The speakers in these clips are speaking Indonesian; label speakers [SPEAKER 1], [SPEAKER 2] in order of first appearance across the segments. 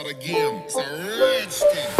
[SPEAKER 1] out again. It's a rich thing.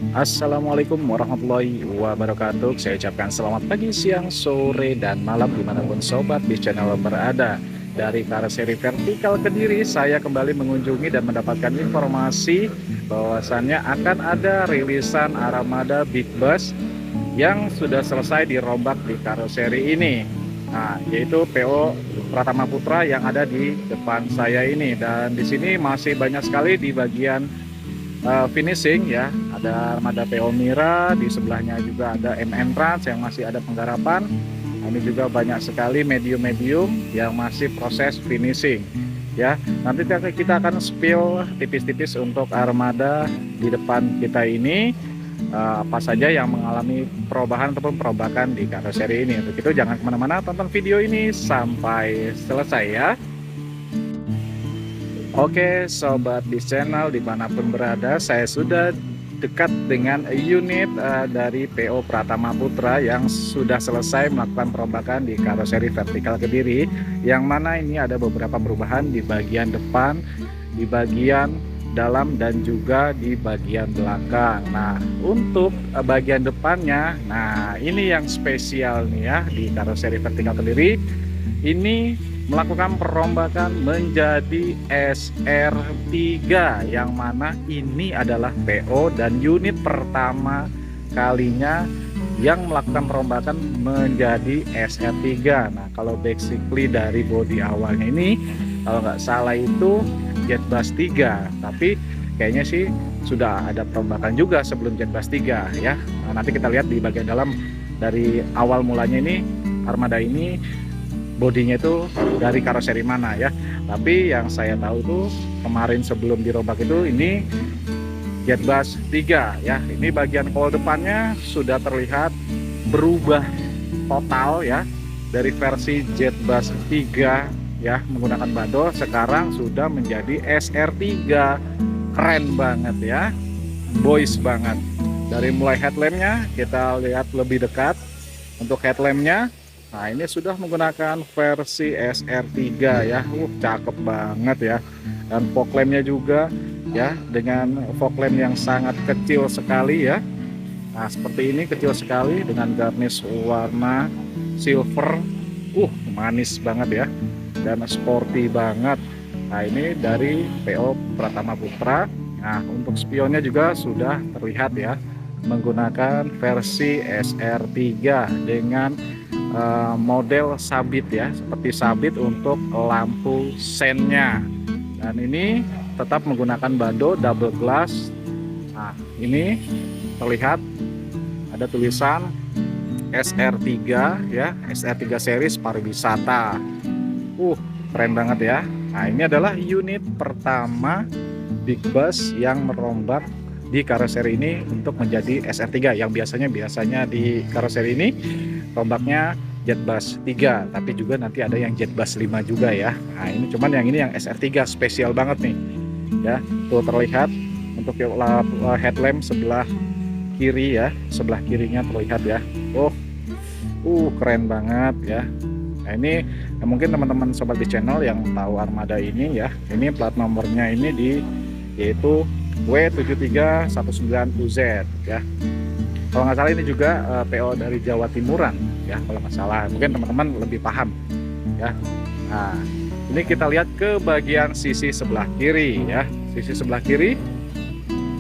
[SPEAKER 2] Assalamualaikum warahmatullahi wabarakatuh. Saya ucapkan selamat pagi, siang, sore, dan malam dimanapun sobat di channel berada. Dari Karoseri Vertikal Kediri, saya kembali mengunjungi dan mendapatkan informasi bahwasannya akan ada rilisan armada Big Bus yang sudah selesai dirombak di karoseri ini. Nah, yaitu PO Pratama Putra yang ada di depan saya ini. Dan di sini masih banyak sekali di bagian finishing ya. Ada armada PO Mira, di sebelahnya juga ada MN Trans yang masih ada penggarapan. Nah, ini juga banyak sekali medium-medium yang masih proses finishing ya. Nanti kita akan spill tipis-tipis untuk armada di depan kita ini, apa saja yang mengalami perubahan ataupun perombakan di karoseri ini. Untuk itu jangan kemana-mana, tonton video ini sampai selesai ya. Oke sobat di channel dimanapun berada, saya sudah dekat dengan unit dari PO Pratama Putra yang sudah selesai melakukan perombakan di karoseri Vertikal Kediri, yang mana ini ada beberapa perubahan di bagian depan, di bagian dalam, dan juga di bagian belakang. Nah, untuk bagian depannya, nah ini yang spesial nih ya di karoseri Vertikal Kediri ini, melakukan perombakan menjadi SR3, yang mana ini adalah PO dan unit pertama kalinya yang melakukan perombakan menjadi SR3. Nah, kalau basically dari bodi awalnya ini kalau nggak salah itu Jetbus 3, tapi kayaknya sih sudah ada perombakan juga sebelum Jetbus 3 ya. Nah, nanti kita lihat di bagian dalam. Dari awal mulanya ini armada ini bodinya itu dari karoseri mana ya. Tapi yang saya tahu tuh kemarin sebelum dirombak itu ini Jetbus 3 ya. Ini bagian kol depannya sudah terlihat berubah total ya. Dari versi Jetbus 3 ya menggunakan bado, sekarang sudah menjadi SR3. Keren banget ya, boys banget. Dari mulai headlampnya kita lihat lebih dekat. Untuk headlampnya, nah ini sudah menggunakan versi SR3 ya. Cakep banget ya. Dan fog lampnya juga ya, dengan fog lamp yang sangat kecil sekali ya. Nah seperti ini, kecil sekali dengan garnish warna silver. Manis banget ya, dan sporty banget. Nah ini dari PO Pratama Putra. Nah untuk spionnya juga sudah terlihat ya, menggunakan versi SR3 dengan model sabit ya, seperti sabit untuk lampu sennya. Dan ini tetap menggunakan bado double glass. Nah ini terlihat ada tulisan SR3 ya, SR3 series pariwisata. Keren banget ya. Nah ini adalah unit pertama Big Bus yang merombak di karoseri ini untuk menjadi SR3, yang biasanya di karoseri ini rombaknya Jetbus 3, tapi juga nanti ada yang Jetbus 5 juga ya. Nah ini cuman yang ini yang SR3 spesial banget nih ya. Tuh terlihat untuk headlamp sebelah kiri ya, sebelah kirinya terlihat ya. Keren banget ya. Nah ini mungkin teman-teman sobat di channel yang tahu armada ini ya, ini plat nomornya ini yaitu W7319UZ ya. Kalau nggak salah ini juga PO dari Jawa Timuran ya, kalau nggak salah. Mungkin teman-teman lebih paham ya. Nah ini kita lihat ke bagian sisi sebelah kiri ya. Sisi sebelah kiri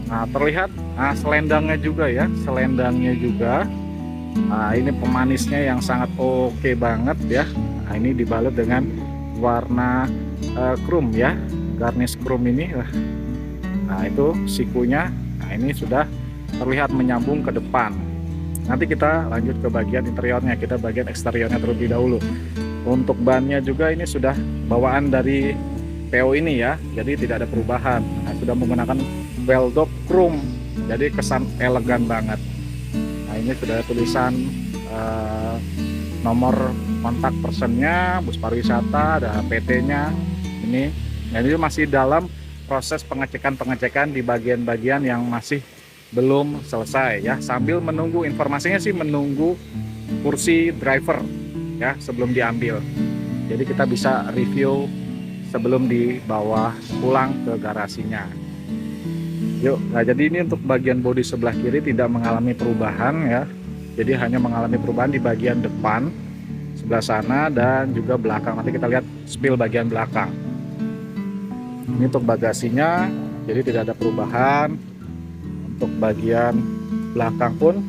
[SPEAKER 2] Nah, terlihat selendangnya juga ya, selendangnya juga. Nah, ini pemanisnya yang sangat oke banget ya. Nah, ini dibalut dengan warna chrome ya, garnish chrome ini. Nah, itu sikunya. Nah, ini sudah terlihat menyambung ke depan. Nanti kita lanjut ke bagian interiornya, kita bagian eksteriornya terlebih dahulu. Untuk bannya juga ini sudah bawaan dari PO ini ya, jadi tidak ada perubahan. Nah, sudah menggunakan velldop chrome, jadi kesan elegan banget. Nah, ini sudah tulisan nomor kontak personnya, bus pariwisata, ada PT-nya. Ini, jadi masih dalam proses pengecekan di bagian-bagian yang masih belum selesai ya. Sambil menunggu informasinya sih, menunggu kursi driver ya sebelum diambil. Jadi kita bisa review sebelum dibawa pulang ke garasinya. Yuk, nah jadi ini untuk bagian bodi sebelah kiri tidak mengalami perubahan ya. Jadi hanya mengalami perubahan di bagian depan sebelah sana dan juga belakang. Nanti kita lihat spill bagian belakang. Ini untuk bagasinya, jadi tidak ada perubahan. Untuk bagian belakang pun,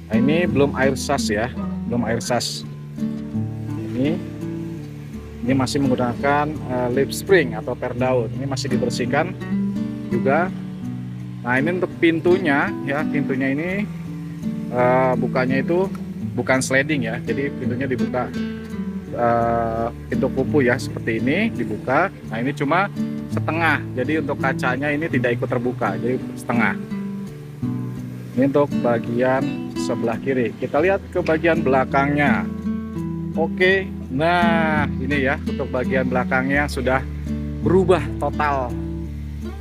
[SPEAKER 2] nah ini belum air sas ya, belum air sas. Ini masih menggunakan lip spring atau per daun. Ini masih dibersihkan juga. Nah, ini untuk pintunya ya, pintunya ini bukanya itu bukan sliding ya, jadi pintunya dibuka pintu kupu ya, seperti ini dibuka. Nah, ini cuma setengah, jadi untuk kacanya ini tidak ikut terbuka, jadi setengah. Ini untuk bagian sebelah kiri. Kita lihat ke bagian belakangnya. Oke, nah ini ya untuk bagian belakangnya sudah berubah total.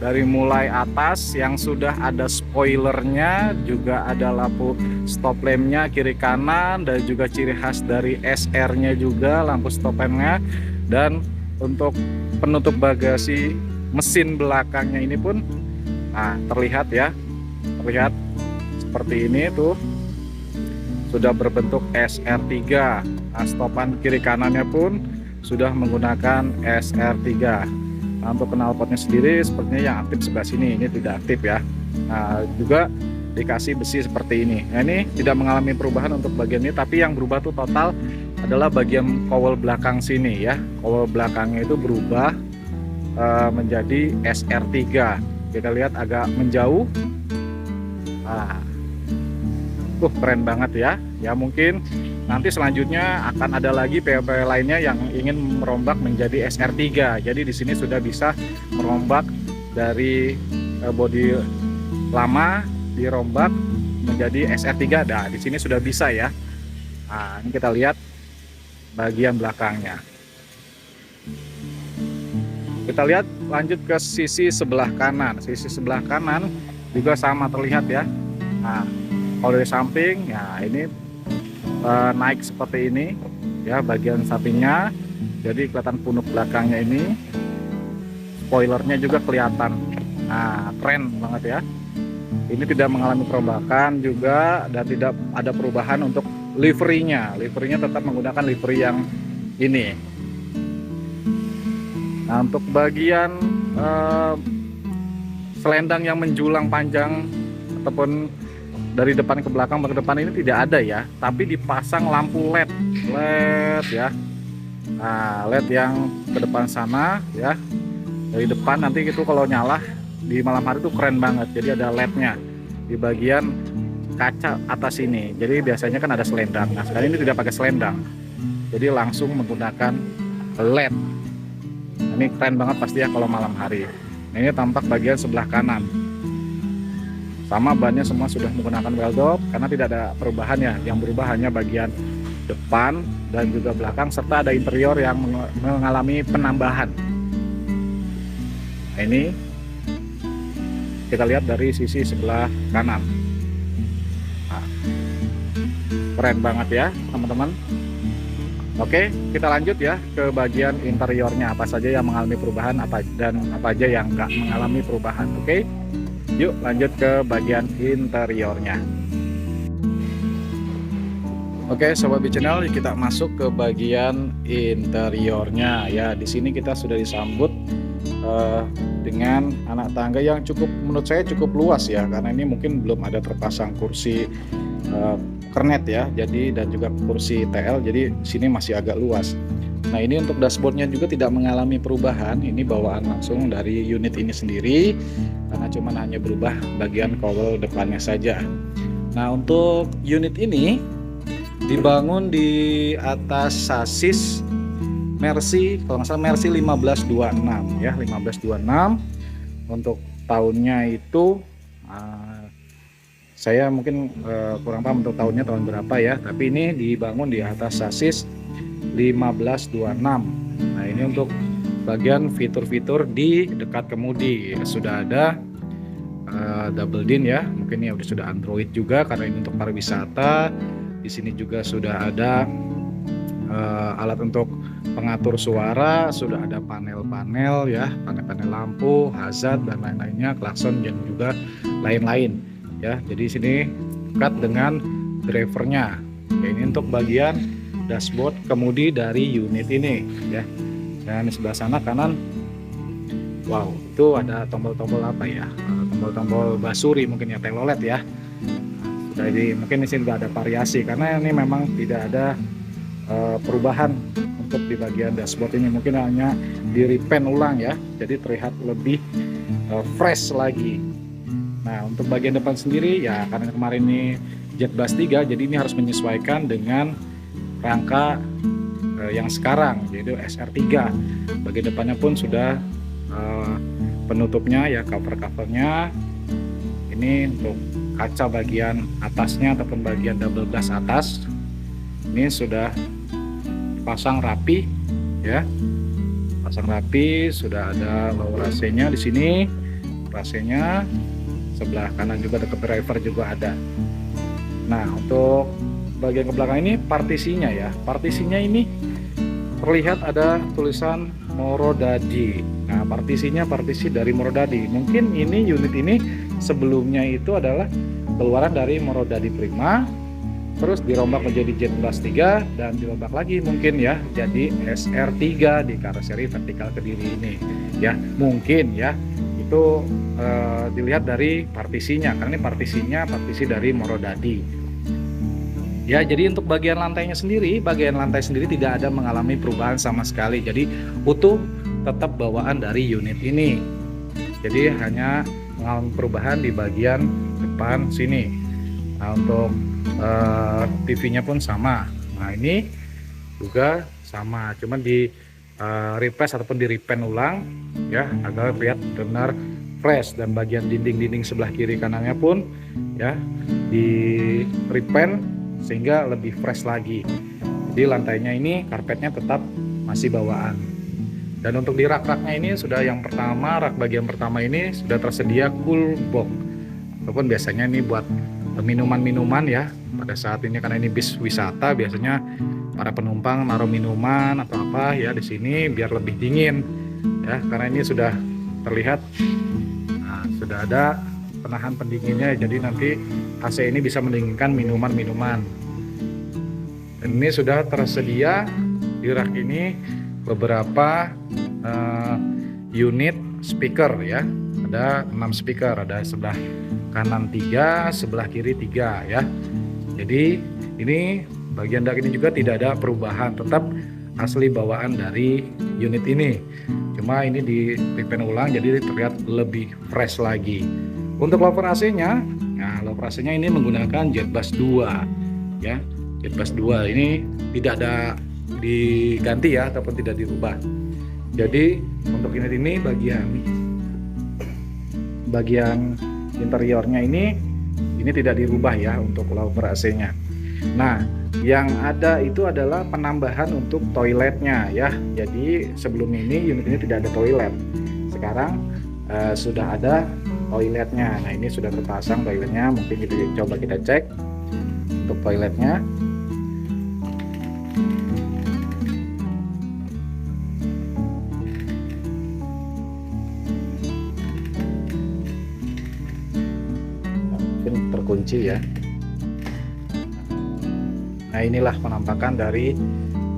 [SPEAKER 2] Dari mulai atas yang sudah ada spoilernya, juga ada lampu stop lampnya kiri kanan, dan juga ciri khas dari SR-nya juga lampu stop lampnya. Dan untuk penutup bagasi mesin belakangnya ini pun terlihat ya, terlihat seperti ini tuh, sudah berbentuk SR3. Nah, stopan kiri kanannya pun sudah menggunakan SR3. Nah, untuk knalpotnya sendiri sepertinya yang aktif sebelah sini, ini tidak aktif ya. Nah, juga dikasih besi seperti ini. Nah, ini tidak mengalami perubahan untuk bagian ini, tapi yang berubah tuh total adalah bagian kowel belakang sini ya. Kowel belakangnya itu berubah menjadi SR3. Kita lihat agak menjauh. Keren banget ya. Ya mungkin nanti selanjutnya akan ada lagi PO-PO lainnya yang ingin merombak menjadi SR3. Jadi di sini sudah bisa merombak dari bodi lama dirombak menjadi SR3. Nah, di sini sudah bisa ya. Nah, ini kita lihat bagian belakangnya. Kita lihat lanjut ke sisi sebelah kanan. Sisi sebelah kanan juga sama terlihat ya. Nah, kalau dari samping ya ini naik seperti ini ya bagian sampingnya, jadi kelihatan punuk belakangnya ini, spoilernya juga kelihatan. Nah, keren banget ya. Ini tidak mengalami perombakan juga dan tidak ada perubahan untuk liverinya. Liverinya tetap menggunakan livery yang ini. Nah, untuk bagian selendang yang menjulang panjang ataupun dari depan ke belakang ke depan ini tidak ada ya, tapi dipasang lampu LED ya. Nah, LED yang ke depan sana ya, dari depan nanti itu kalau nyala di malam hari itu keren banget. Jadi ada LED-nya di bagian kaca atas ini. Jadi biasanya kan ada selendang. Nah, sekarang ini tidak pakai selendang, jadi langsung menggunakan LED. Ini keren banget pasti ya kalau malam hari. Nah, ini tampak bagian sebelah kanan. Sama bannya semua sudah menggunakan welldop karena tidak ada perubahan ya. Yang berubah hanya bagian depan dan juga belakang, serta ada interior yang mengalami penambahan. Nah, ini kita lihat dari sisi sebelah kanan. Nah, keren banget ya teman-teman. Oke, kita lanjut ya ke bagian interiornya, apa saja yang mengalami perubahan dan apa aja yang nggak mengalami perubahan. Oke, yuk lanjut ke bagian interiornya. Oke, Sobat B Channel, kita masuk ke bagian interiornya ya. Di sini kita sudah disambut dengan anak tangga yang cukup, menurut saya cukup luas ya, karena ini mungkin belum ada terpasang kursi kernet ya, jadi dan juga kursi TL, jadi sini masih agak luas. Nah ini untuk dashboardnya juga tidak mengalami perubahan, ini bawaan langsung dari unit ini sendiri, karena cuma hanya berubah bagian cowl depannya saja. Nah untuk unit ini dibangun di atas sasis Mercy, kalau nggak salah Mercy 1526 ya, 1526. Untuk tahunnya itu saya mungkin kurang paham untuk tahunnya tahun berapa ya, tapi ini dibangun di atas sasis 1526. Nah ini untuk bagian fitur-fitur di dekat kemudi sudah ada double din ya, mungkin ya sudah Android juga karena ini untuk pariwisata. Di sini juga sudah ada alat untuk pengatur suara, sudah ada panel-panel ya, panel-panel lampu, hazard dan lain-lainnya, klakson dan juga lain-lain ya. Jadi sini dekat dengan drivernya. Ya, ini untuk bagian dashboard kemudi dari unit ini ya. Dan di sebelah sana kanan, wow, itu ada tombol-tombol apa ya? Tombol-tombol basuri mungkin ya, telolet ya. Jadi mungkin di sini tidak ada variasi karena ini memang tidak ada perubahan untuk di bagian dashboard ini, mungkin hanya di repaint ulang ya, jadi terlihat lebih fresh lagi. Nah untuk bagian depan sendiri ya, karena kemarin ini Jet Blast 3, jadi ini harus menyesuaikan dengan rangka yang sekarang yaitu SR3. Bagian depannya pun sudah penutupnya ya, cover-covernya ini untuk kaca bagian atasnya ataupun bagian double glass atas ini sudah pasang rapi ya, pasang rapi. Sudah ada lower AC-nya di sini, AC-nya sebelah kanan juga dekat driver juga ada. Nah untuk bagian ke belakang ini partisinya ya, partisinya ini terlihat ada tulisan Morodadi. Nah partisinya partisi dari Morodadi, mungkin ini unit ini sebelumnya itu adalah keluaran dari Morodadi Prima, terus dirombak menjadi Jet Blast 3 dan dirombak lagi mungkin ya jadi SR3 di karoseri vertikal Kediri ini ya, mungkin ya itu dilihat dari partisinya, karena ini partisi dari Morodadi ya. Jadi untuk bagian lantainya sendiri, bagian lantai sendiri tidak ada mengalami perubahan sama sekali, jadi utuh tetap bawaan dari unit ini. Jadi hanya mengalami perubahan di bagian depan sini. Nah untuk TV-nya pun sama. Nah ini juga sama, cuman di replace ataupun di repaint ulang ya agar lihat benar fresh. Dan bagian dinding-dinding sebelah kiri kanannya pun ya di repaint sehingga lebih fresh lagi. Jadi lantainya ini karpetnya tetap masih bawaan. Dan untuk di rak-raknya ini sudah yang pertama, rak bagian pertama ini sudah tersedia cool box, ataupun biasanya ini buat minuman-minuman ya pada saat ini, karena ini bis wisata biasanya para penumpang naruh minuman atau apa ya di sini biar lebih dingin ya, karena ini sudah terlihat sudah ada penahan pendinginnya, jadi nanti AC ini bisa mendinginkan minuman-minuman. Dan ini sudah tersedia di rak ini beberapa unit speaker ya, ada 6 speaker, ada sebelah kanan 3, sebelah kiri 3 ya. Jadi ini bagian dak ini juga tidak ada perubahan, tetap asli bawaan dari unit ini, cuma ini di repaint ulang jadi terlihat lebih fresh lagi. Untuk lower AC-nya, nah lower AC-nya ini menggunakan Jet Blast 2 ya. Jet Blast 2 ini tidak ada diganti ya ataupun tidak dirubah. Jadi untuk unit ini bagian interiornya ini tidak dirubah ya untuk lower AC-nya. Nah yang ada itu adalah penambahan untuk toiletnya ya. Jadi sebelum ini unit ini tidak ada toilet, sekarang sudah ada toiletnya. Nah ini sudah terpasang toiletnya, mungkin coba kita cek untuk toiletnya. Terkunci ya. Nah inilah penampakan dari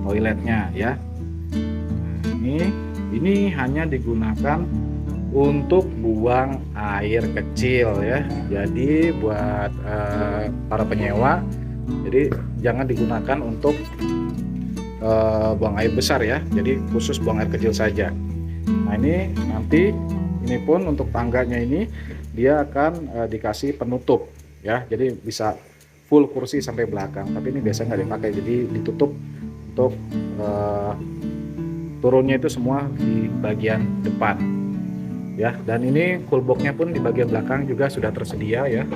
[SPEAKER 2] toiletnya ya. Nah, ini hanya digunakan untuk buang air kecil ya. Jadi buat para penyewa, jadi jangan digunakan untuk buang air besar ya. Jadi khusus buang air kecil saja. Nah ini nanti ini pun untuk tangganya ini dia akan dikasih penutup ya. Jadi bisa full kursi sampai belakang. Tapi ini biasanya nggak dipakai, jadi ditutup untuk turunnya itu semua di bagian depan ya. Dan ini cool box-nya pun di bagian belakang juga sudah tersedia ya,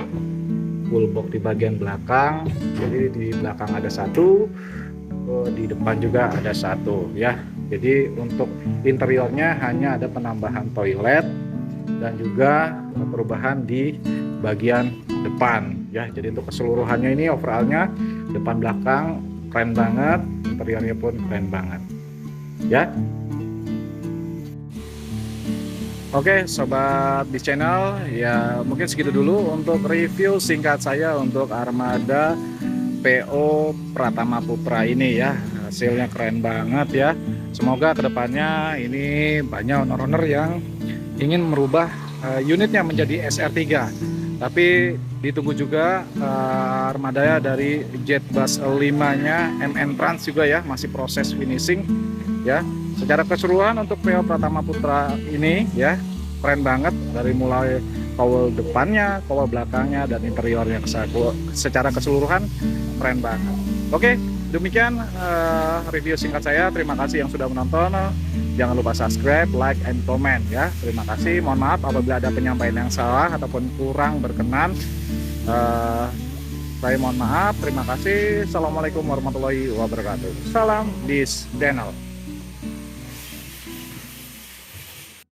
[SPEAKER 2] cool box di bagian belakang. Jadi di belakang ada satu, di depan juga ada satu ya. Jadi untuk interiornya hanya ada penambahan toilet dan juga perubahan di bagian depan ya. Jadi untuk keseluruhannya ini overallnya depan belakang keren banget, interiornya pun keren banget ya. Oke sobat di channel ya, mungkin segitu dulu untuk review singkat saya untuk armada PO Pratama Putra ini ya. Hasilnya keren banget ya. Semoga kedepannya ini banyak owner-owner yang ingin merubah unitnya menjadi SR3. Tapi ditunggu juga armada dari Jetbus 5-nya MN Trans juga ya, masih proses finishing ya. Secara keseluruhan untuk PO Pratama Putra ini ya keren banget, dari mulai cowl depannya, cowl belakangnya, dan interiornya secara keseluruhan keren banget. Oke, demikian review singkat saya. Terima kasih yang sudah menonton. Jangan lupa subscribe, like, and comment ya. Terima kasih. Mohon maaf apabila ada penyampaian yang salah ataupun kurang berkenan. Saya mohon maaf. Terima kasih. Assalamualaikum warahmatullahi wabarakatuh. Salam di channel.